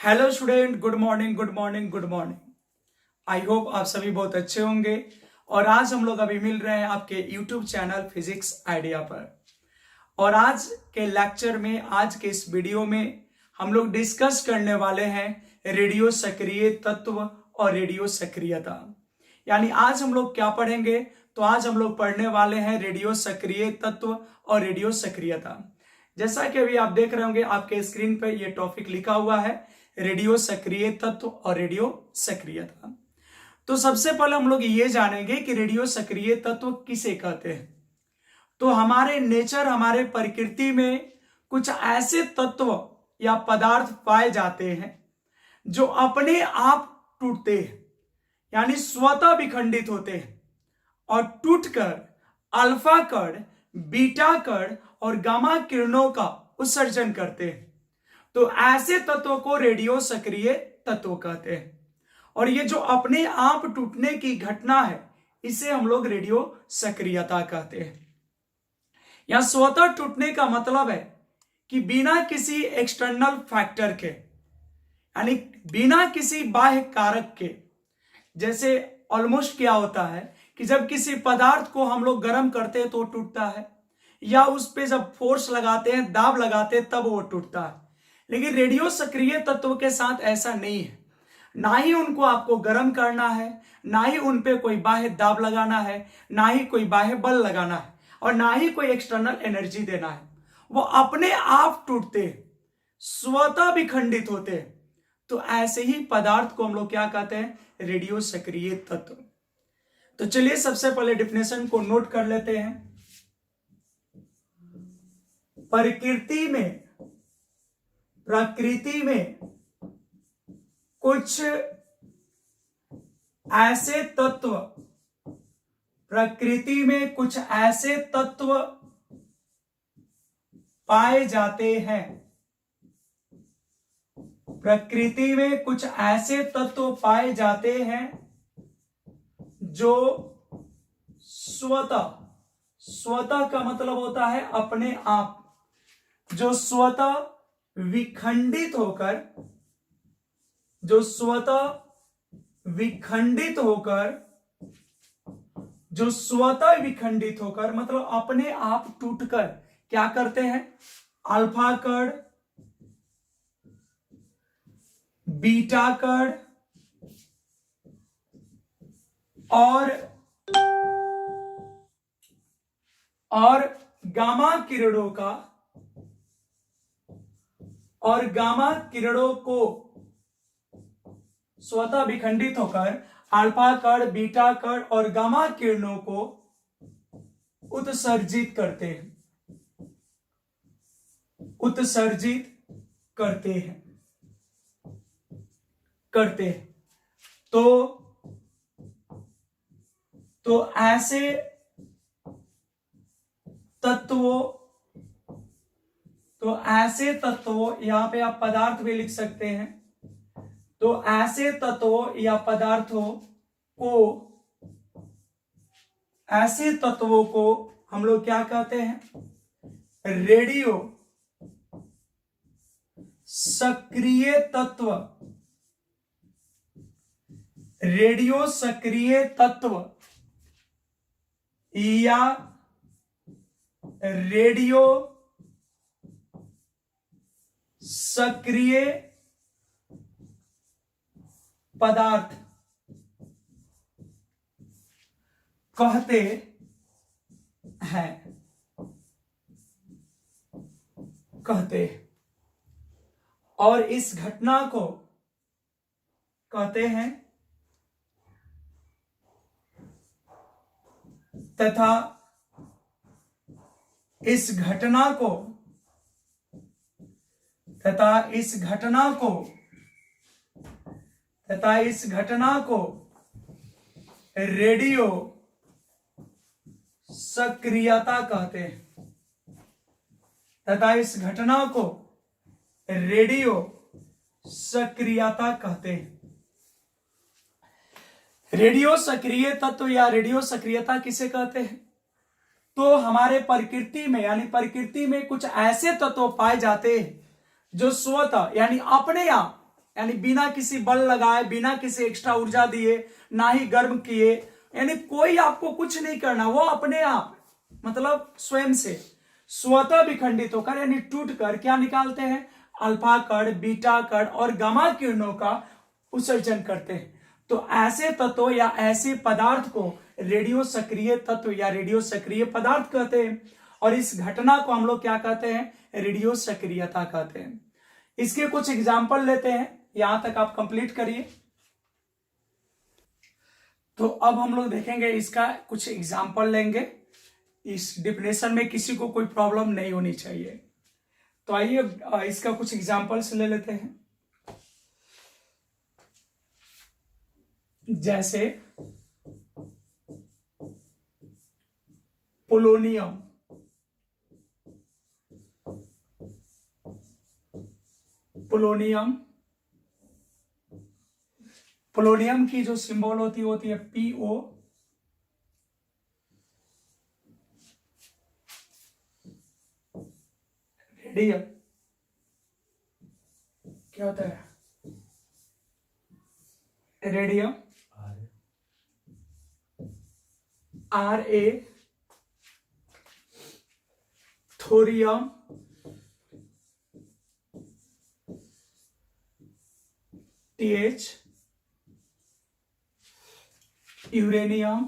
Hello student, good morning good morning good morning. I hope आप सभी बहुत अच्छे होंगे। और आज हम लोग अभी मिल रहे हैं आपके यूट्यूब चैनल फिजिक्स आइडिया पर। और आज के लेक्चर में, आज के इस वीडियो में हम लोग डिस्कस करने वाले हैं रेडियो सक्रिय तत्व और रेडियो सक्रियता। यानी आज हम लोग क्या पढ़ेंगे? तो आज हम लोग पढ़ने वाले हैं रेडियो सक्रिय तत्व और रेडियो सक्रियता। जैसा कि अभी आप देख रहे होंगे आपके स्क्रीन पर यह टॉपिक लिखा हुआ है, रेडियो सक्रिय तत्व और रेडियो सक्रियता। तो सबसे पहले हम लोग ये जानेंगे कि रेडियो सक्रिय तत्व किसे कहते हैं। तो हमारे नेचर, हमारे प्रकृति में कुछ ऐसे तत्व या पदार्थ पाए जाते हैं जो अपने आप टूटते हैं, यानी स्वतः विखंडित होते हैं और टूटकर अल्फा कण, बीटा कण और गामा किरणों का उत्सर्जन करते हैं। तो ऐसे तत्वों को रेडियो सक्रिय तत्व कहते हैं। और ये जो अपने आप टूटने की घटना है, इसे हम लोग रेडियो सक्रियता कहते हैं। या स्वतः टूटने का मतलब है कि बिना किसी एक्सटर्नल फैक्टर के, यानी बिना किसी बाह्य कारक के। जैसे ऑलमोस्ट क्या होता है कि जब किसी पदार्थ को हम लोग गर्म करते हैं तो टूटता है, या उस पे जब फोर्स लगाते हैं, दाब लगाते हैं, तब वो टूटता है। लेकिन रेडियो सक्रिय तत्व के साथ ऐसा नहीं है। ना ही उनको आपको गर्म करना है, ना ही उन पे कोई बाह्य दाब लगाना है, ना ही कोई बाह्य बल लगाना है, और ना ही कोई एक्सटर्नल एनर्जी देना है। वो अपने आप टूटते, स्वतः विखंडित होते। तो ऐसे ही पदार्थ को हम लोग क्या कहते हैं? रेडियो सक्रिय तत्व। तो चलिए सबसे पहले डिफिनेशन को नोट कर लेते हैं। प्रकृति में कुछ ऐसे तत्व, प्रकृति में कुछ ऐसे तत्व पाए जाते हैं। प्रकृति में कुछ ऐसे तत्व पाए जाते हैं जो स्वतः का मतलब होता है अपने आप, जो स्वतः विखंडित होकर, मतलब अपने आप टूटकर क्या करते हैं? अल्फा कण, बीटा कण और गामा किरणों को स्वतः विखंडित होकर अल्फा कण, बीटा कण और गामा किरणों को उत्सर्जित करते हैं। तो ऐसे तत्वों, यहां पे आप पदार्थ भी लिख सकते हैं। तो ऐसे तत्वों को हम लोग क्या कहते हैं? रेडियो सक्रिय तत्व। रेडियो सक्रिय तत्व या रेडियो सक्रिय पदार्थ कहते हैं। और इस घटना को कहते हैं तथा इस घटना को रेडियो सक्रियता कहते हैं। रेडियो सक्रिय तत्व या रेडियो सक्रियता किसे कहते हैं? तो हमारे प्रकृति में, यानी प्रकृति में कुछ ऐसे तत्व पाए जाते हैं जो स्वतः, यानी अपने आप यानी बिना किसी बल लगाए, बिना किसी एक्स्ट्रा ऊर्जा दिए, ना ही गर्म किए, यानी कोई आपको कुछ नहीं करना, वो अपने आप मतलब स्वयं से स्वतः विखंडित होकर यानी टूट कर क्या निकालते हैं, अल्फा कण, बीटा कण और गामा किरणों का उत्सर्जन करते हैं। तो ऐसे तत्व या ऐसे पदार्थ को रेडियो सक्रिय तत्व या रेडियो सक्रिय पदार्थ कहते हैं। और इस घटना को हम लोग क्या कहते हैं, रेडियो सक्रियता कहते हैं। इसके कुछ एग्जाम्पल लेते हैं, यहां तक आप कंप्लीट करिए। तो अब हम लोग देखेंगे इसका कुछ एग्जाम्पल लेंगे, इस डिफिनेशन में किसी को कोई प्रॉब्लम नहीं होनी चाहिए। तो आइए इसका कुछ एग्जाम्पल्स ले लेते हैं। जैसे पोलोनियम, पोलोनियम पोलोनियम की जो सिंबल होती है PO, रेडियम क्या होता है, radium RA, thorium TH, uranium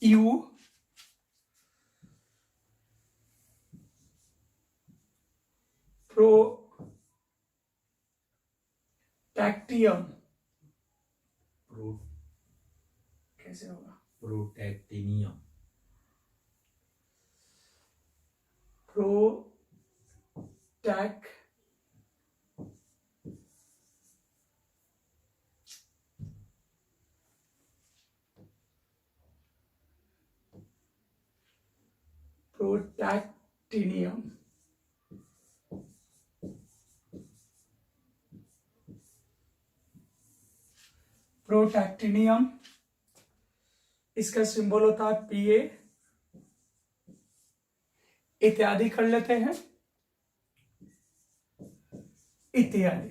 U, प्रोटैक्टियम, कैसे होगा, प्रोटैक्टिनियम, प्रोटैक्टिनियम, प्रोटैक्टिनियम इसका सिंबल होता है PA, इत्यादि कर लेते हैं, इत्यादि।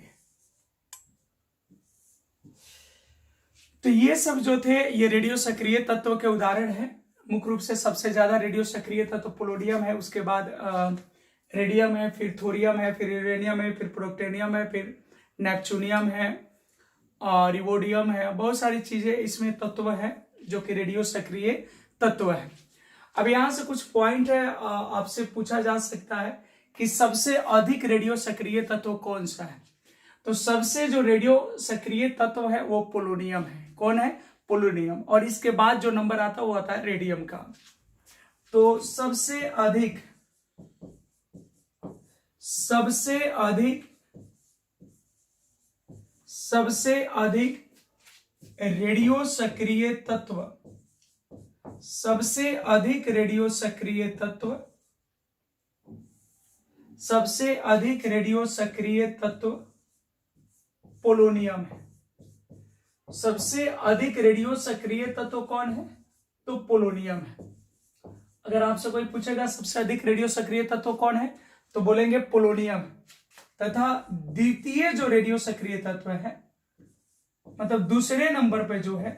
तो ये सब जो थे ये रेडियो सक्रिय तत्व के उदाहरण हैं। मुख्य रूप से सबसे ज्यादा रेडियो सक्रिय तत्व पोलोनियम है, उसके बाद रेडियम है, फिर थोरियम है, फिर यूरेनियम है, फिर प्रोटोनियम है, फिर नेपच्यूनियम है और रिवोडियम है। बहुत सारी चीजें इसमें तत्व है जो कि रेडियो सक्रिय तत्व है। अब यहां से कुछ पॉइंट है, आपसे पूछा जा सकता है कि सबसे अधिक रेडियो सक्रिय तत्व कौन सा है। तो सबसे जो रेडियो सक्रिय तत्व है वो पोलोनियम है। कौन है, पोलोनियम। और इसके बाद जो नंबर आता है वो आता है रेडियम का। तो सबसे अधिक रेडियो सक्रिय तत्व, सबसे अधिक रेडियो सक्रिय तत्व, सबसे अधिक रेडियो सक्रिय तत्व पोलोनियम है। सबसे अधिक रेडियो सक्रिय तत्व कौन है, तो पोलोनियम है। अगर आपसे कोई पूछेगा सबसे अधिक रेडियो सक्रिय तत्व कौन है, तो बोलेंगे पोलोनियम। तथा द्वितीय जो रेडियो सक्रिय तत्व है, मतलब दूसरे नंबर पे जो है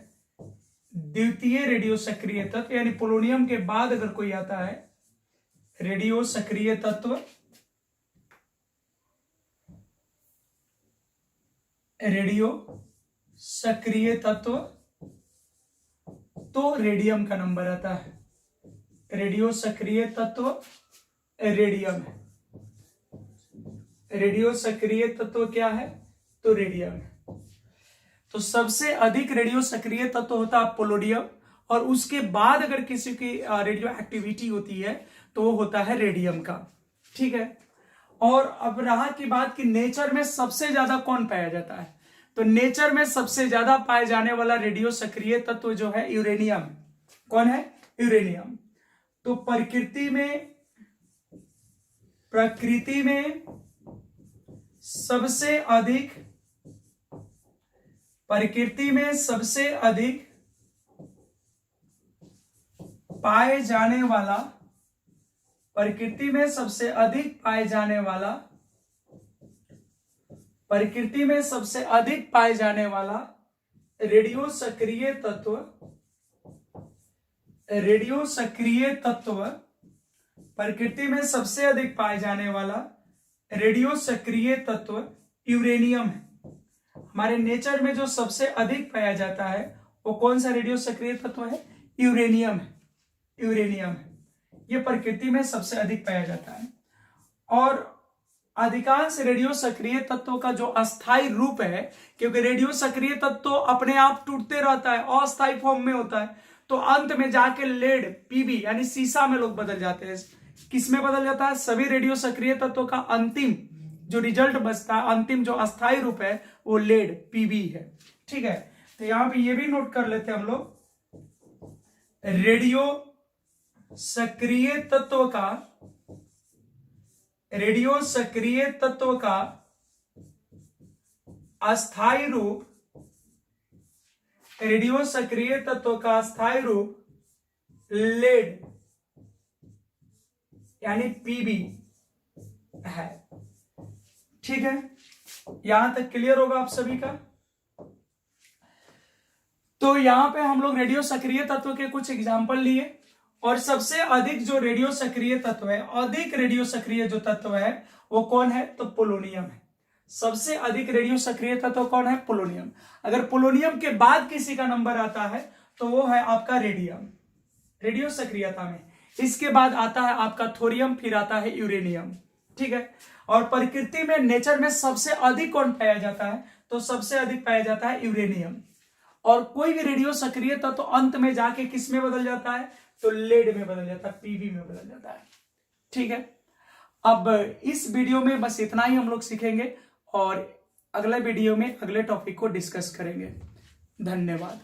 द्वितीय रेडियो सक्रिय तत्व, यानी पोलोनियम के बाद अगर कोई आता है रेडियो सक्रिय तत्व, रेडियो सक्रिय तत्व, तो रेडियम का नंबर आता है। रेडियो सक्रिय तत्व रेडियम है। रेडियो सक्रिय तत्व क्या है, तो रेडियम है। तो सबसे अधिक रेडियो सक्रिय तत्व होता है पोलोनियम, और उसके बाद अगर किसी की रेडियो एक्टिविटी होती है तो वो होता है रेडियम का। ठीक है। और अब रहा की बात कि नेचर में सबसे ज्यादा कौन पाया जाता है, तो नेचर में सबसे ज्यादा पाए जाने वाला रेडियो सक्रिय तत्व जो है यूरेनियम। कौन है, यूरेनियम। तो प्रकृति में सबसे अधिक, प्रकृति में सबसे अधिक पाए जाने वाला, प्रकृति में सबसे अधिक पाए जाने वाला, प्रकृति में सबसे अधिक पाए जाने वाला रेडियो सक्रिय तत्व, रेडियो सक्रिय तत्व, प्रकृति में सबसे अधिक पाए जाने वाला रेडियो सक्रिय तत्व यूरेनियम है। हमारे नेचर में जो सबसे अधिक पाया जाता है वो कौन सा रेडियो सक्रिय तत्व है? यूरेनियम है, यूरेनियम है। ये प्रकृति में सबसे अधिक पाया जाता है। और अधिकांश रेडियो सक्रिय तत्वों का जो अस्थायी रूप है, क्योंकि रेडियो सक्रिय तत्व अपने आप टूटते रहता है, अस्थायी फॉर्म में होता है, तो अंत में जाके लेड, पीबी यानी सीसा में लोग बदल जाते हैं। किस में बदल जाता है? सभी रेडियो सक्रिय तत्वों का अंतिम जो रिजल्ट बचता है, अंतिम जो अस्थायी रूप है वो लेड, पीबी है। ठीक है, तो यहां पे ये भी नोट कर लेते हैं हम लोग, रेडियो सक्रिय तत्व का, रेडियो सक्रिय तत्व का अस्थायी रूप, रेडियो सक्रिय तत्व का अस्थायी रूप लेड यानी पीबी है। ठीक है, यहां तक क्लियर होगा आप सभी का? तो यहां पे हम लोग रेडियो सक्रिय तत्व के कुछ एग्जाम्पल लिए, और सबसे अधिक जो रेडियो सक्रिय तत्व है, अधिक रेडियो सक्रिय जो तत्व है वो कौन है? तो पोलोनियम है। सबसे अधिक रेडियो सक्रिय तत्व कौन है? पोलोनियम। अगर पोलोनियम के बाद किसी का नंबर आता है तो वो है आपका रेडियम, रेडियो सक्रियता में। इसके बाद आता है आपका थोरियम, फिर आता है यूरेनियम। ठीक है, और प्रकृति में, नेचर में सबसे अधिक कौन पाया जाता है? तो सबसे अधिक पाया जाता है यूरेनियम। और कोई भी रेडियो सक्रिय तत्व तो अंत में जाके किस में बदल जाता है? तो लेड में बदल जाता है, पीबी में बदल जाता है। ठीक है, अब इस वीडियो में बस इतना ही हम लोग सीखेंगे, और अगले वीडियो में अगले टॉपिक को डिस्कस करेंगे। धन्यवाद।